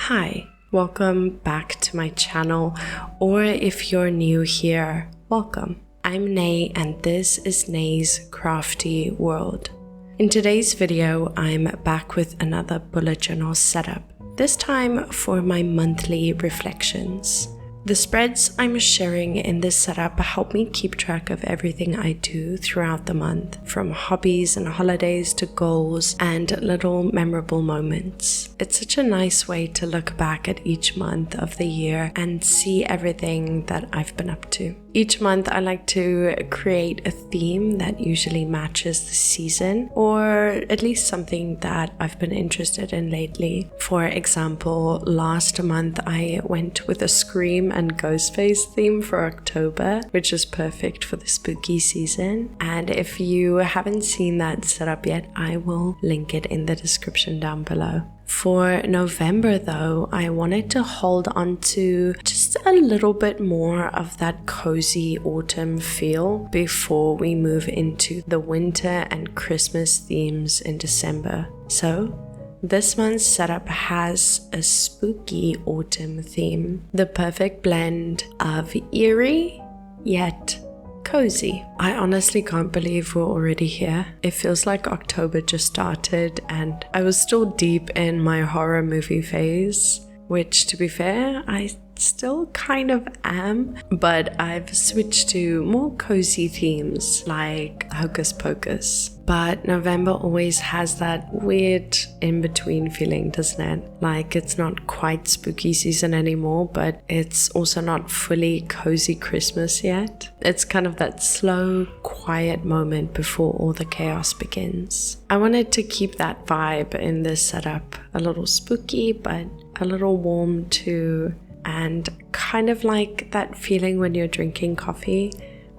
Hi, welcome back to my channel, or if you're new here, welcome. I'm 𝐒𝐻 and this is 𝐒𝐻's Crafty World. In today's video, I'm back with another bullet journal setup, this time for my monthly reflections. The spreads I'm sharing in this setup help me keep track of everything I do throughout the month, from hobbies and holidays to goals and little memorable moments. It's such a nice way to look back at each month of the year and see everything that I've been up to. Each month I like to create a theme that usually matches the season, or at least something that I've been interested in lately. For example, last month I went with a Scream and Ghostface theme for October, which is perfect for the spooky season. And if you haven't seen that setup yet, I will link it in the description down below. For November though, I wanted to hold on to just a little bit more of that cozy autumn feel before we move into the winter and Christmas themes in December. So this month's setup has a spooky autumn theme, the perfect blend of eerie yet cozy. I honestly can't believe we're already here. It feels like October just started and I was still deep in my horror movie phase, which, to be fair, I still kind of am, but I've switched to more cozy themes like Hocus Pocus. But November always has that weird in-between feeling, doesn't it? Like it's not quite spooky season anymore, but it's also not fully cozy Christmas yet. It's kind of that slow, quiet moment before all the chaos begins. I wanted to keep that vibe in this setup, a little spooky, but a little warm too. And kind of like that feeling when you're drinking coffee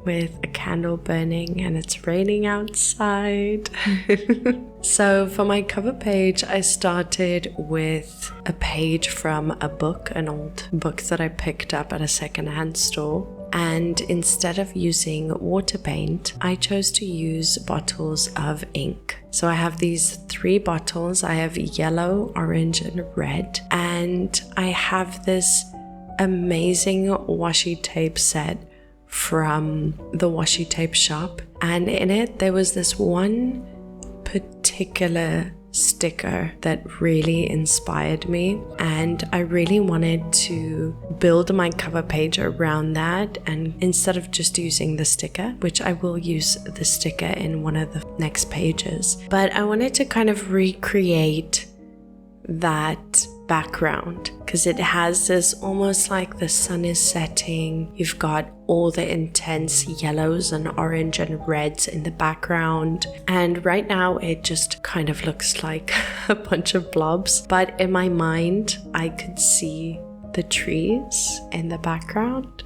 with a candle burning and it's raining outside. So for my cover page, I started with a page from a book, an old book that I picked up at a secondhand store. And instead of using water paint, I chose to use bottles of ink. So I have these 3 bottles. I have yellow, orange, and red. And I have this amazing washi tape set from the washi tape shop. And in it, there was this one particular sticker that really inspired me, and I really wanted to build my cover page around that. And instead of just using the sticker, which I will use the sticker in one of the next pages, but I wanted to kind of recreate that background because it has this almost like the sun is setting. You've got all the intense yellows and orange and reds in the background, and right now it just kind of looks like a bunch of blobs, but in my mind I could see the trees in the background.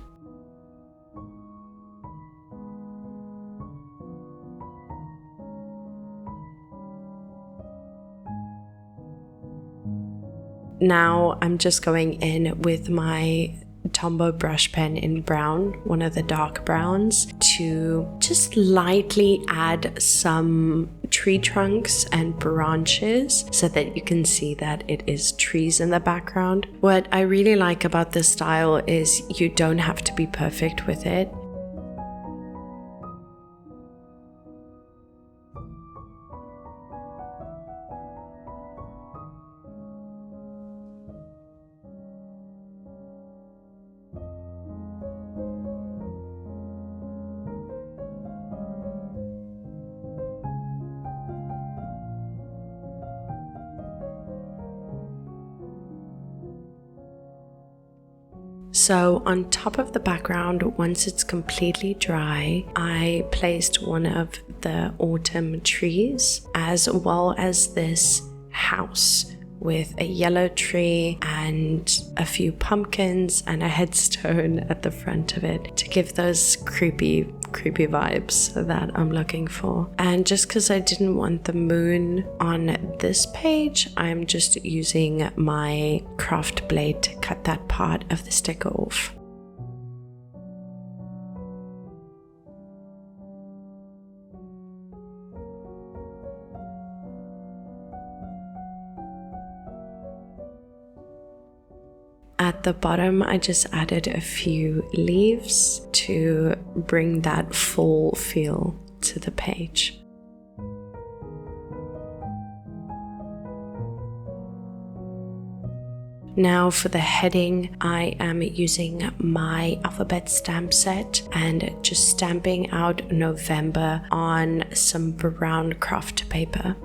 Now I'm just going in with my Tombow brush pen in brown, one of the dark browns, to just lightly add some tree trunks and branches so that you can see that it is trees in the background. What I really like about this style is you don't have to be perfect with it. So on top of the background, once it's completely dry, I placed one of the autumn trees as well as this house with a yellow tree and a few pumpkins and a headstone at the front of it to give those creepy vibes that I'm looking for. And just because I didn't want the moon on this page, I'm just using my craft blade to cut that part of the sticker off. At the bottom, I just added a few leaves to bring that full feel to the page. Now for the heading, I am using my alphabet stamp set and just stamping out November on some brown craft paper.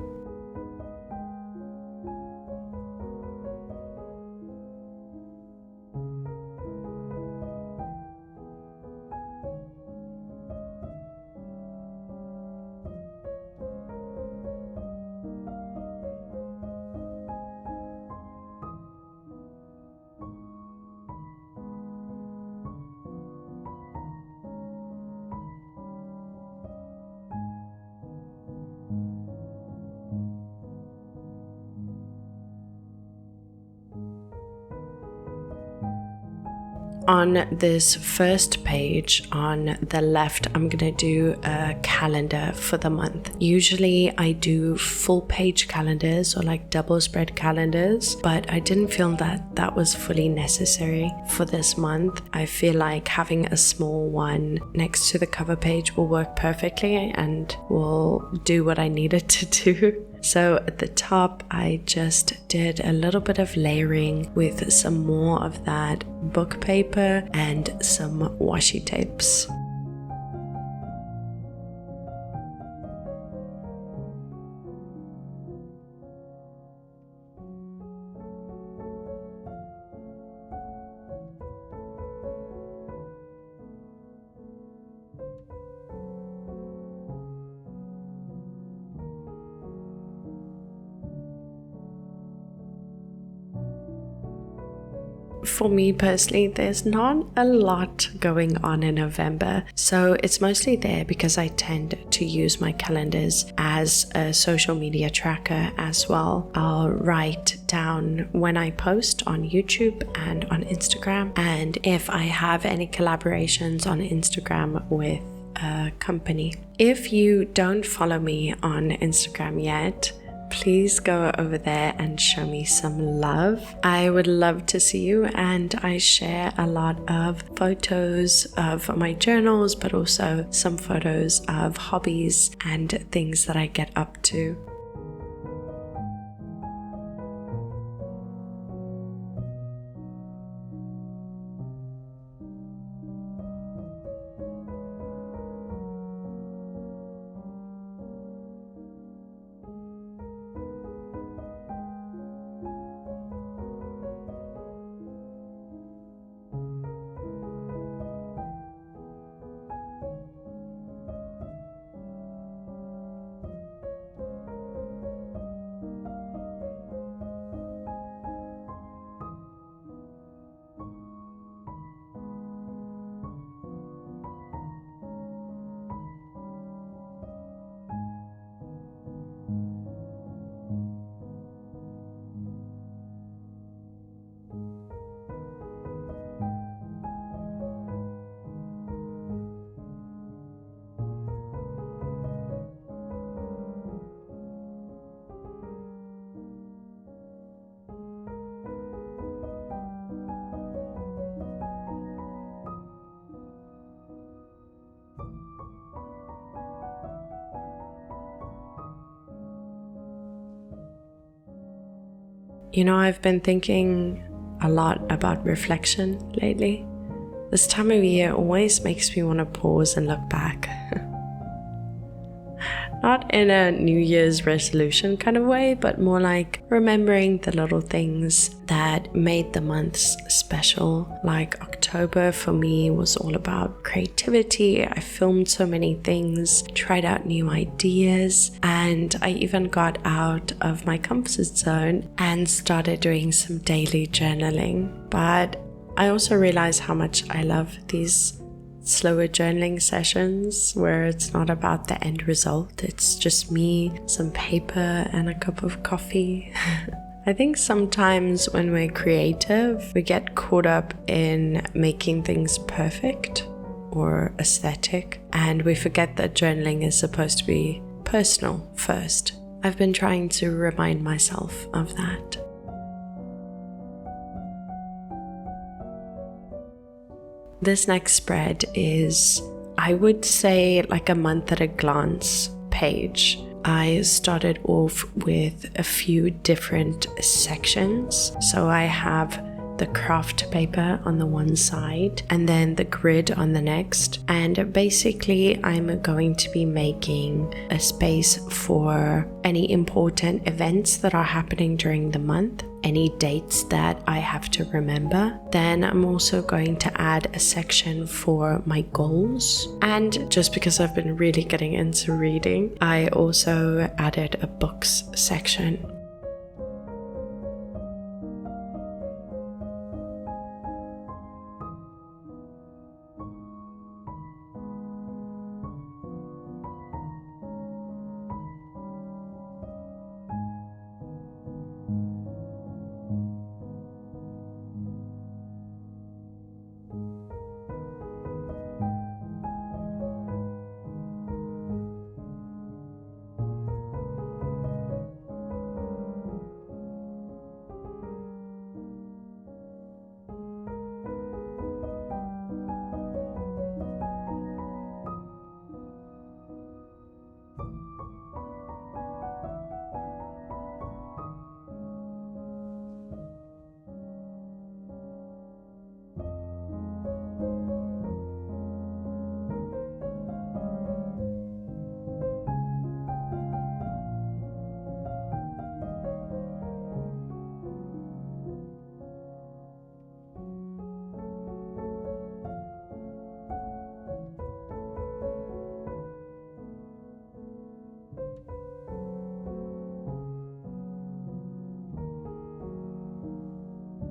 On this first page on the left, I'm gonna do a calendar for the month. Usually I do full page calendars or like double spread calendars, but I didn't feel that that was fully necessary for this month. I feel like having a small one next to the cover page will work perfectly and will do what I needed to do. So at the top, I just did a little bit of layering with some more of that book paper and some washi tapes. For me personally, there's not a lot going on in November, so it's mostly there because I tend to use my calendars as a social media tracker as well. I'll write down when I post on YouTube and on Instagram, and if I have any collaborations on Instagram with a company. If you don't follow me on Instagram yet, please go over there and show me some love. I would love to see you, and I share a lot of photos of my journals, but also some photos of hobbies and things that I get up to. You know, I've been thinking a lot about reflection lately. This time of year always makes me want to pause and look back. Not in a New Year's resolution kind of way, but more like remembering the little things that made the months special. Like October for me was all about creativity. I filmed so many things, tried out new ideas, and I even got out of my comfort zone and started doing some daily journaling. But I also realized how much I love these slower journaling sessions where it's not about the end result. It's just me, some paper, and a cup of coffee. I think sometimes when we're creative, we get caught up in making things perfect or aesthetic, and we forget that journaling is supposed to be personal first. I've been trying to remind myself of that. This next spread is, I would say, like a month at a glance page. I started off with a few different sections. So I have the craft paper on the one side and then the grid on the next. And basically I'm going to be making a space for any important events that are happening during the month, any dates that I have to remember. Then I'm also going to add a section for my goals. And just because I've been really getting into reading, I also added a books section.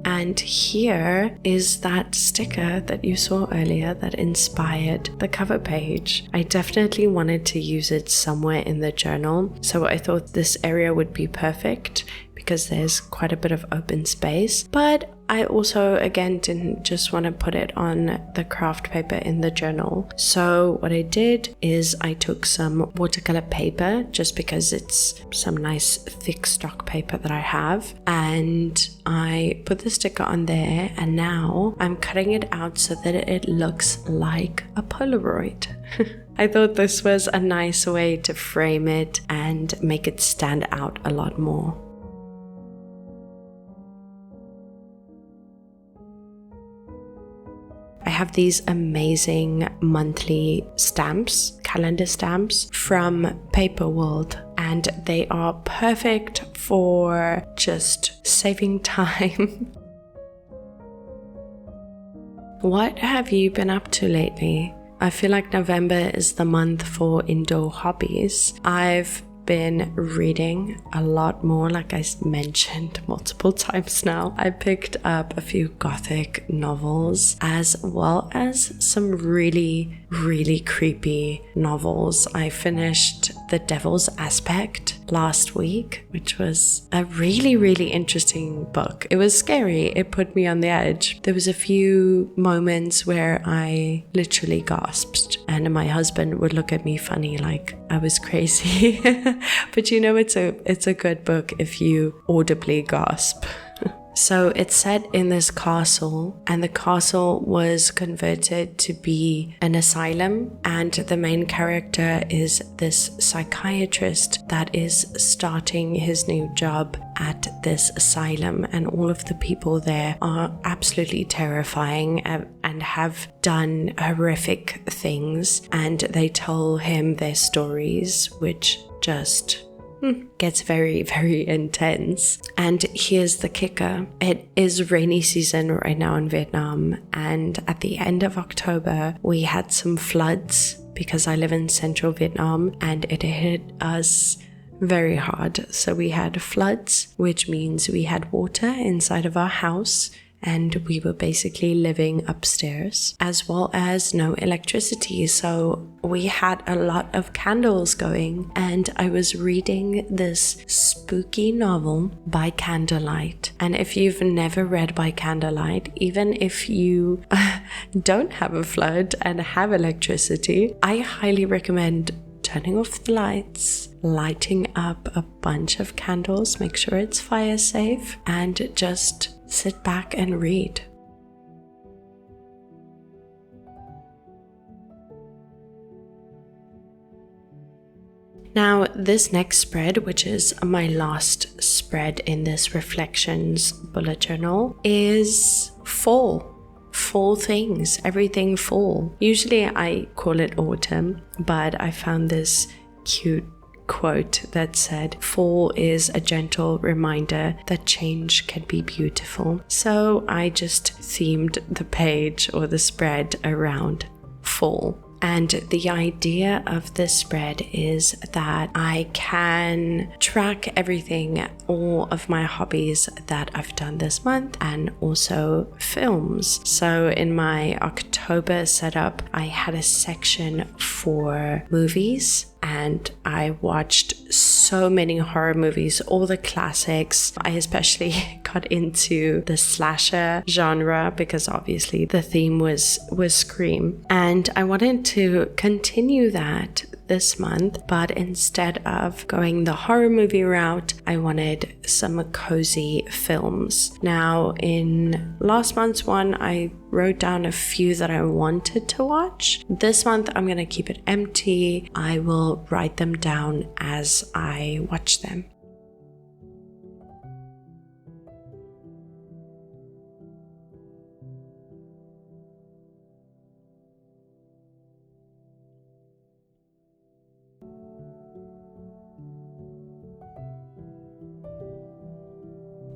And here is that sticker that you saw earlier that inspired the cover page. I definitely wanted to use it somewhere in the journal, so I thought this area would be perfect because there's quite a bit of open space. But I also, again, didn't just want to put it on the craft paper in the journal. So what I did is I took some watercolor paper, just because it's some nice thick stock paper that I have, and I put the sticker on there, and now I'm cutting it out so that it looks like a Polaroid. I thought this was a nice way to frame it and make it stand out a lot more. I have these amazing monthly stamps, calendar stamps from Paper World, and they are perfect for just saving time. What have you been up to lately? I feel like November is the month for indoor hobbies. I've been reading a lot more, like I mentioned multiple times now. I picked up a few gothic novels as well as some really creepy novels. I finished The Devil's Aspect last week, which was a really interesting book. It was scary. It put me on the edge. There was a few moments where I literally gasped, and my husband would look at me funny like I was crazy. But you know, it's a good book if you audibly gasp. So it's set in this castle, and the castle was converted to be an asylum, and the main character is this psychiatrist that is starting his new job at this asylum, and all of the people there are absolutely terrifying and have done horrific things, and they tell him their stories, which just gets very intense. And here's the kicker. It is rainy season right now in Vietnam, and at the end of October we had some floods because I live in central Vietnam, and it hit us very hard. So we had floods, which means we had water inside of our house, and we were basically living upstairs, as well as no electricity. So we had a lot of candles going, and I was reading this spooky novel by candlelight. And if you've never read by candlelight, even if you don't have a flood and have electricity, I highly recommend turning off the lights, lighting up a bunch of candles, make sure it's fire safe, and just sit back and read. Now, this next spread, which is my last spread in this reflections bullet journal, is fall. Fall things, everything fall. Usually I call it autumn, but I found this cute quote that said, fall is a gentle reminder that change can be beautiful. So I just themed the page or the spread around fall. And the idea of this spread is that I can track everything, all of my hobbies that I've done this month, and also films. So in my October setup, I had a section for movies, and I watched so many horror movies, all the classics. I especially got into the slasher genre because obviously the theme was Scream. And I wanted to continue that this month, but instead of going the horror movie route, I wanted some cozy films. Now, in last month's one, I wrote down a few that I wanted to watch. This month, I'm gonna keep it empty. I will write them down as I watch them.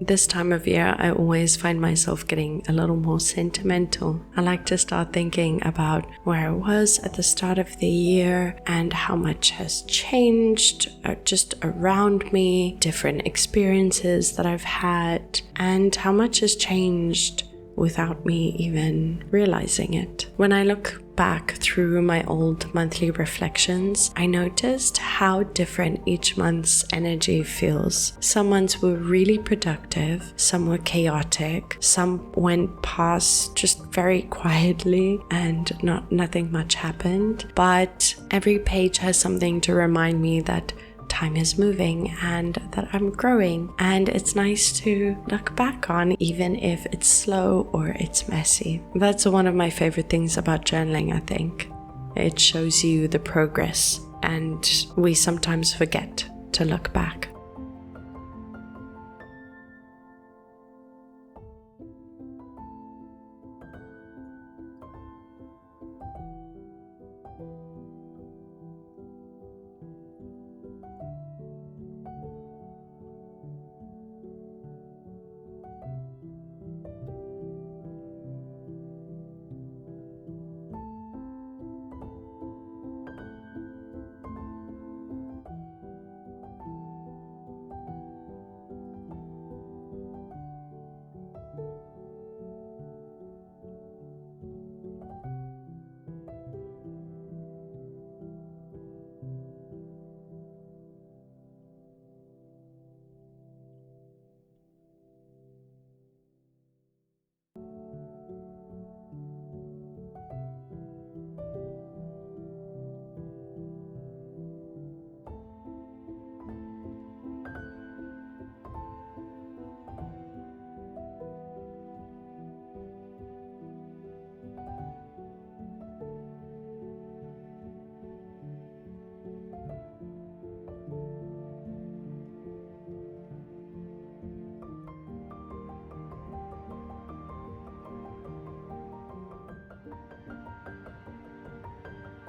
This time of year, I always find myself getting a little more sentimental. I like to start thinking about where I was at the start of the year and how much has changed just around me, different experiences that I've had, and how much has changed without me even realizing it. When I look back through my old monthly reflections, I noticed how different each month's energy feels. Some months were really productive, some were chaotic, some went past just very quietly and nothing much happened. But every page has something to remind me that time is moving and that I'm growing, and it's nice to look back on, even if it's slow or it's messy. That's one of my favorite things about journaling, I think. It shows you the progress, and we sometimes forget to look back.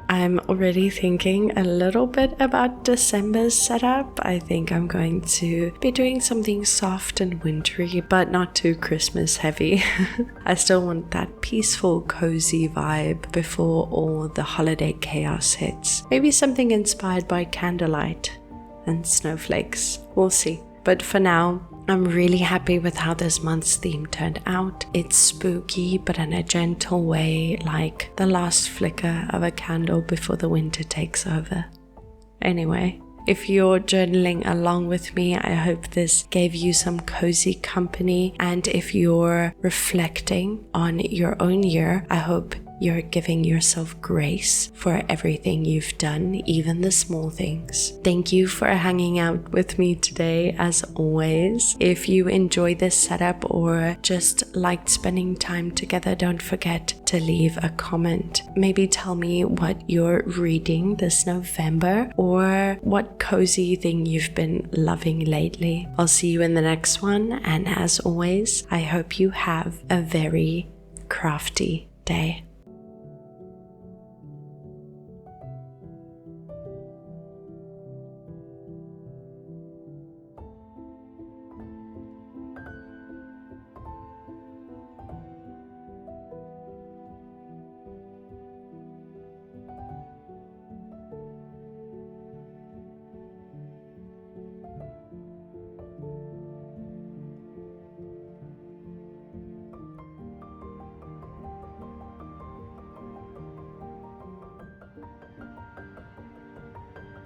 I'm already thinking a little bit about December's setup. I think I'm going to be doing something soft and wintry, but not too Christmas heavy. I still want that peaceful, cozy vibe before all the holiday chaos hits. Maybe something inspired by candlelight and snowflakes. We'll see. But for now, I'm really happy with how this month's theme turned out. It's spooky, but in a gentle way, like the last flicker of a candle before the winter takes over. Anyway, if you're journaling along with me, I hope this gave you some cozy company. And if you're reflecting on your own year, I hope you're giving yourself grace for everything you've done, even the small things. Thank you for hanging out with me today, as always. If you enjoy this setup or just liked spending time together, don't forget to leave a comment. Maybe tell me what you're reading this November or what cozy thing you've been loving lately. I'll see you in the next one, and as always, I hope you have a very crafty day.